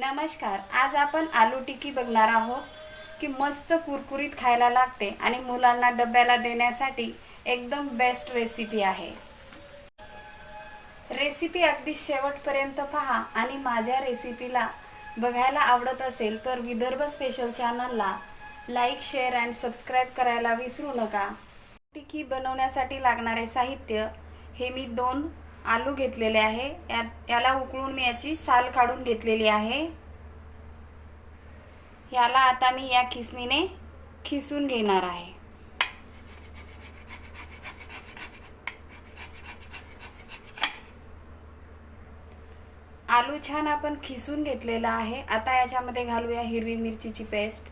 नमस्कार। आज आपण आलू टिक्की बघणार आहोत की मस्त कुरकुरीत खायला लागते आणि मुलांना डब्याला देण्यासाठी एकदम बेस्ट रेसिपी आहे। रेसिपी अगदी शेवटपर्यंत पहा आणि माझ्या रेसिपीला बघायला आवडत असेल तर विदर्भ स्पेशल चॅनलला लाईक, शेअर अँड सबस्क्राइब करायला विसरू नका। टिक्की बनवण्यासाठी लागणारे साहित्य हे मी 2 आलू घेतलेले आहे। याला उकळून मी याची साल काढून घेतलेली आहे। याला आता मी या खिसणीने खिसून घेणार आहे। आलू छान आपण खिसून घेतलेला आहे। आता याच्यामध्ये घालूया हिरवी मिरचीची पेस्ट,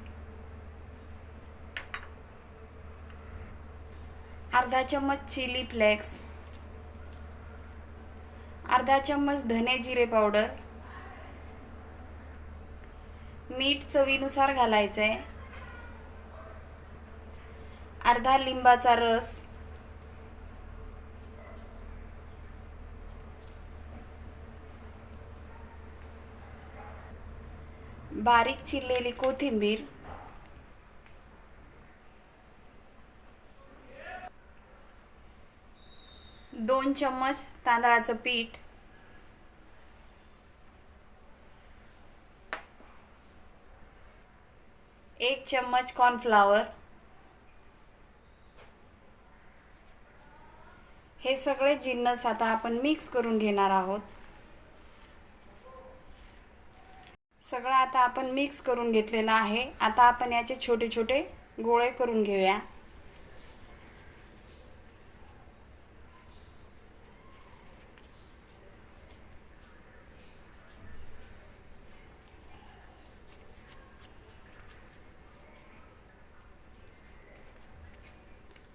अर्धा चम्मच चिली फ्लेक्स, अर्धा चम्मच धने जिरे पावडर, मीठ चवीनुसार घालायचं आहे, अर्धा लिंबाचा रस, बारीक चिरलेली कोथिंबीर, 2 चम्मच तांदळाचं पीठ, 1 चम्मच कॉर्नफ्लॉवर। हे सगळे जिन्नस आता आपण मिक्स करून घेणार आहोत। सगळं आता आपण मिक्स करून घेतलेलं आहे। आता आपण याचे छोटे छोटे गोळे करून घेऊया।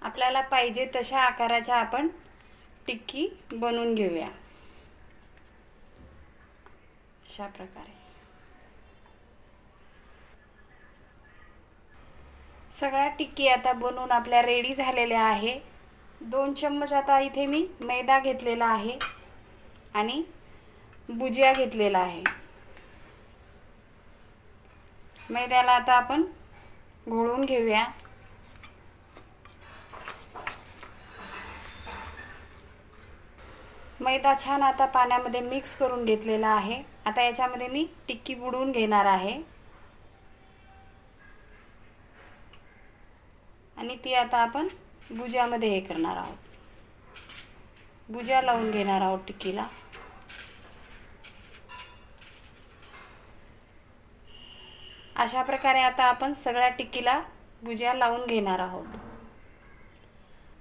आपल्याला पाहिजे तशा आकाराच्या आपण टिक्की बनवून घेऊया। अशा प्रकारे सगळ्या टिक्की आता बनवून आपल्या रेडी झालेल्या आहे। 2 चम्मच आता इथे मी मैदा घेतलेला आहे आणि भुजिया घेतलेला आहे। मैद्याला आता आपण घोळून घेऊया। मैदा छान आता पाण्यामध्ये मिक्स करून घेतलेला आहे। आता याच्यामध्ये मी टिक्की बुडवून घेणार आहे आणि ती आता आपण भुजियामध्ये हे करणार आहोत। भुजिया लावून घेणार आहोत टिक्कीला। अशा प्रकारे आता आपण सगळ्या टिक्कीला भुजिया लावून घेणार आहोत।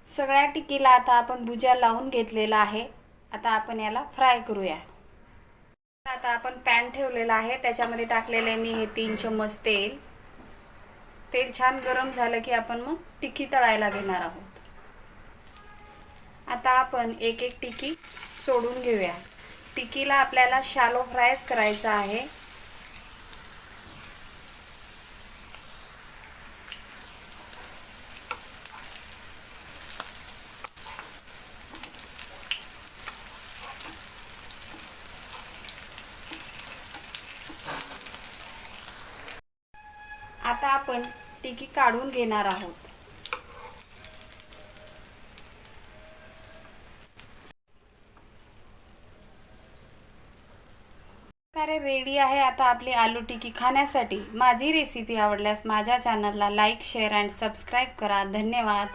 सगळ्या टिक्कीला आता आपण भुजिया लावून घेतलेला आहे। आता आपण याला फ्राय करूया। आता आपण पॅन ठेवलेला आहे, त्याच्यामध्ये टाकलेले मी हे 3 चम्मच तेल। तेल छान गरम झालं की आपण मग टिक्की तळायला घेणार आहोत। आता आपण एक एक टिक्की सोडून घेऊया। टिक्कीला आपल्याला शॅलो फ्रायच करायचा आहे। आता आपण टिक्की काढून घेणार आहोत। प्रकारे रेडी आहे आता आपली आलू टिक्की खाण्यासाठी। माझी रेसिपी आवडल्यास माझ्या चॅनलला लाईक, शेअर अँड सबस्क्राइब करा। धन्यवाद।